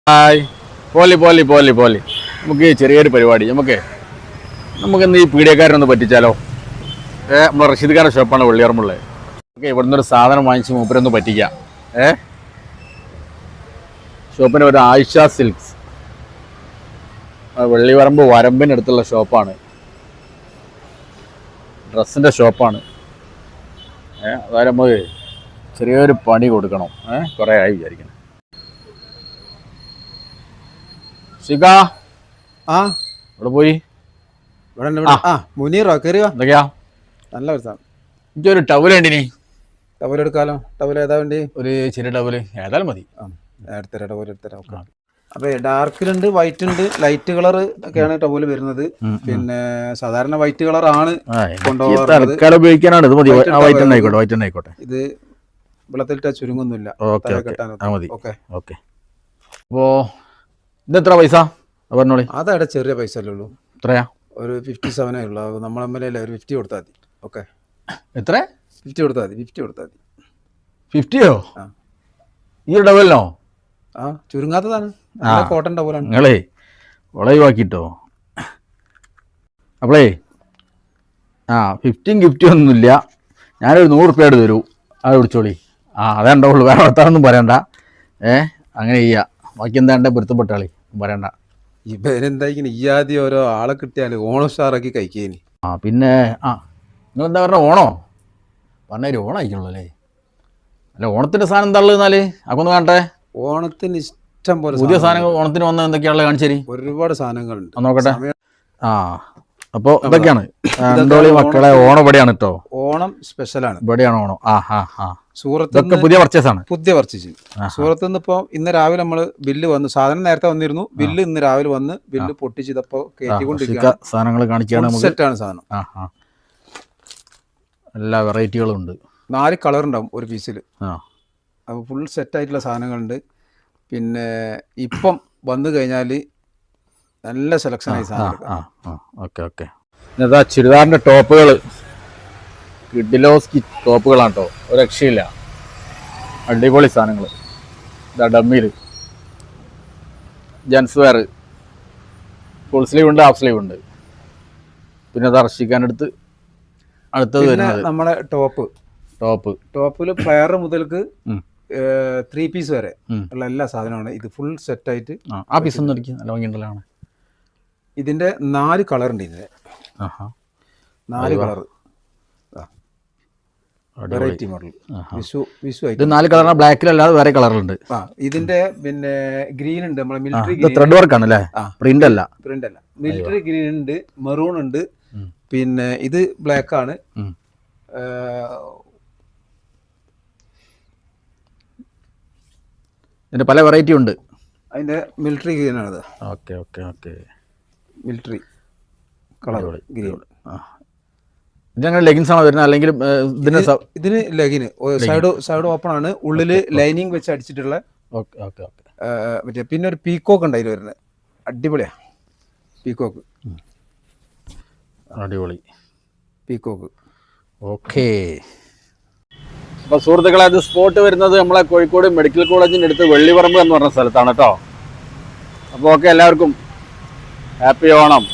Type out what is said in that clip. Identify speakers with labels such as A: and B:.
A: Hi പോലി നമുക്ക് ചെറിയൊരു പരിപാടി നമുക്കിന്ന് ഈ പീഡിയക്കാരനൊന്ന് പറ്റിച്ചാലോ. നമ്മളെ റഷീദ്ഖാൻ്റെ ഷോപ്പാണ് വെള്ളിയറമ്പുള്ള. ഓക്കെ, ഇവിടുന്ന് ഒരു സാധനം വാങ്ങിച്ച് മൂപ്പരൊന്ന് പറ്റിക്കാം. ഷോപ്പിൻ്റെ ഒരു ആയിഷ സിൽക്സ്, വെള്ളിവറമ്പ് വരമ്പിനടുത്തുള്ള ഷോപ്പാണ്, ഡ്രസ്സിൻ്റെ ഷോപ്പാണ്. അതായത് നമുക്ക് ചെറിയൊരു പണി കൊടുക്കണം. കുറേ ആയി വിചാരിക്കണം. ശിഖ ഇവിടെ പോയി
B: മുനീറോ കയറിയോ?
A: എന്തൊക്കെയാ
B: നല്ല ഒരു സാധനം.
A: എനിക്കൊരു ടവൽ വേണ്ടിനി.
B: ടവൽ എടുക്കാലോ. ടവൽ ഏതാ വേണ്ടി?
A: ഒരു ചെറിയ ടവല് ഏതായാലും മതി.
B: എടുത്തരാം, ടവൽ എടുത്തരാം. അപ്പൊ ഡാർക്കിലുണ്ട്, വൈറ്റ് ഉണ്ട്, ലൈറ്റ് കളർ ഒക്കെയാണ് ടവൽ വരുന്നത്. പിന്നെ സാധാരണ വൈറ്റ് കളർ ആണ്
A: ഉപയോഗിക്കാനാണ്. ഇത് മതി, വൈറ്റ് തന്നെ ആയിക്കോട്ടെ.
B: ഇത് വെള്ളത്തിലിട്ട ചുരുങ്ങൊന്നുമില്ല.
A: ഓക്കെ. അപ്പോ ഇതെത്ര പൈസ പറഞ്ഞോളി?
B: അതവിടെ ചെറിയ പൈസ അല്ലേ ഉള്ളൂ.
A: എത്രയാ? ഒരു
B: 57 ഉള്ളൂ. നമ്മളെ ഒരു 50 കൊടുത്താൽ മതി. ഓക്കെ,
A: എത്ര?
B: 50 കൊടുത്താൽ മതി.
A: 50യോ? ഈ ഒരു ടവലിനോ?
B: ചുരുങ്ങാത്തതാണ്, കോട്ടൺ ടവലാണ്.
A: നിങ്ങളേ ഒളവാക്കിട്ടോ. അപ്പോളേ 50 ഒന്നുമില്ല. ഞാനൊരു 100 റുപ്യ എടുത്ത് തരൂ, അത് പിടിച്ചോളി. അതേ ഉണ്ടാവുള്ളൂ, വേറെ വർത്താനൊന്നും പറയണ്ട. അങ്ങനെ ചെയ്യാം. ബാക്കി എന്താണ്ട് പൊരുത്തപ്പെട്ടാളി പറയണ്ട.
B: ഇവരെന്തായിരിക്കും ഈ ആദ്യം ഓരോ ആളെ കിട്ടിയാൽ ഓണസ്റ്റാറാക്കി കഴിക്കേനി.
A: പിന്നെ നിങ്ങളെന്താ പറഞ്ഞ ഓണോ പറഞ്ഞ ഓണായിക്കണല്ലോ അല്ലേ? അല്ല, ഓണത്തിൻ്റെ സാധനം എന്താ ഉള്ളത്? എന്നാല് അതൊന്ന് കാണട്ടെ.
B: ഓണത്തിന് ഇഷ്ടം പോലെ
A: പുതിയ സാധനങ്ങൾ ഓണത്തിന് വന്ന എന്തൊക്കെയാണുള്ളത് കാണിച്ചേരി.
B: ഒരുപാട് സാധനങ്ങളുണ്ട്,
A: നോക്കട്ടെ. അപ്പോൾ ഇതൊക്കെയാണ് രണ്ടോളി മക്കളെ ഓണം ഇവിടെയാണ് കേട്ടോ.
B: ഓണം സ്പെഷ്യലാണ്,
A: ഇവിടെയാണ് ഓണം.
B: സൂറത്ത്
A: പുതിയ പർച്ചേസാണ്.
B: സൂറത്ത് നിന്ന് ഇപ്പോൾ ഇന്ന് രാവിലെ നമ്മൾ ബില്ല് വന്നു. സാധനം നേരത്തെ വന്നിരുന്നു. ബില്ല് ഇന്ന് രാവിലെ വന്ന് ബില്ല് പൊട്ടിച്ചതപ്പോൾ കയറ്റിക്കൊണ്ടിരിക്കുക.
A: സാധനങ്ങൾ കാണിക്കുകയാണ്.
B: സെറ്റാണ് സാധനം.
A: എല്ലാ വെറൈറ്റികളും ഉണ്ട്.
B: 4 കളർ ഉണ്ടാവും ഒരു പീസിൽ. അപ്പോൾ ഫുൾ സെറ്റായിട്ടുള്ള സാധനങ്ങളുണ്ട്. പിന്നെ ഇപ്പം വന്നു കഴിഞ്ഞാൽ നല്ല സെലക്ഷനായി സാധനം.
A: ഓക്കെ. ഇതാ ചുരിദാറിൻ്റെ ടോപ്പുകൾ, കിഡിലോസ്കി ടോപ്പുകളാണ് കേട്ടോ. ഒരു രക്ഷയില്ല, അടിപൊളി സാധനങ്ങൾ. ഇതാ ഡമ്മിയിൽ ജെൻസ് വെയർ, ഫുൾ സ്ലീവ് ഉണ്ട്, ഹാഫ് സ്ലീവ് ഉണ്ട്. പിന്നെ അത് റഷിക്കാനടുത്ത് അടുത്തത് വരുന്നത്
B: നമ്മുടെ ടോപ്പിൽ ഫ്ലയർ മുതൽക്ക് 3 പീസ് വരെ ഉള്ള എല്ലാ സാധനമാണ്. ഇത് ഫുൾ സെറ്റായിട്ട്
A: ആ പീസ് ഒന്നും അടിക്കുക നല്ല ഭംഗിയുണ്ടല്ലോ.
B: ഇതിന്റെ 4 കളർ ഉണ്ട്. ഇതിന്റെ 4 കളർ വെറൈറ്റി മോഡൽ.
A: ഇത് 4 കളറാണ്, ബ്ലാക്കിലല്ലാതെ വേറെ കളറുണ്ട്.
B: ഇതിന്റെ പിന്നെ ഗ്രീൻ ഉണ്ട്, നമ്മളെ മിലിറ്ററി
A: ത്രെഡ് വർക്ക് ആണ് അല്ലേ? പ്രിന്റ് അല്ല.
B: മിലിറ്ററി ഗ്രീൻ ഉണ്ട്, മെറൂൺ ഉണ്ട്. പിന്നെ ഇത് ബ്ലാക്ക് ആണ്.
A: ഇതിന്റെ പല വെറൈറ്റി ഉണ്ട്.
B: അതിന്റെ മിലിറ്ററി ഗ്രീൻ ആണത്.
A: ഓക്കെ.
B: Military colour green.
A: ഇതങ്ങനെ ലെഗിൻസ് ആണോ വരുന്നത്? അല്ലെങ്കിൽ
B: ഇതിന് ലെഗിന് സൈഡ് ഓപ്പൺ ആണ്, ഉള്ളില് ലൈനിങ് വെച്ച് അടിച്ചിട്ടുള്ള. മറ്റേ പിന്നെ ഒരു പീക്കോക്ക് ഉണ്ട് അതിൽ വരുന്നത്. അടിപൊളിയാ പീക്കോക്ക്.
A: ഓക്കെ. അപ്പോൾ സുഹൃത്തുക്കളെ, അത് സ്പോട്ട് വരുന്നത് നമ്മളെ കോഴിക്കോട് മെഡിക്കൽ കോളേജിൻ്റെ അടുത്ത് വെള്ളിവറമ്പ് എന്ന് പറഞ്ഞ സ്ഥലത്താണ് കേട്ടോ. അപ്പോൾ ഓക്കെ, എല്ലാവർക്കും ഹാപ്പി ഓണം.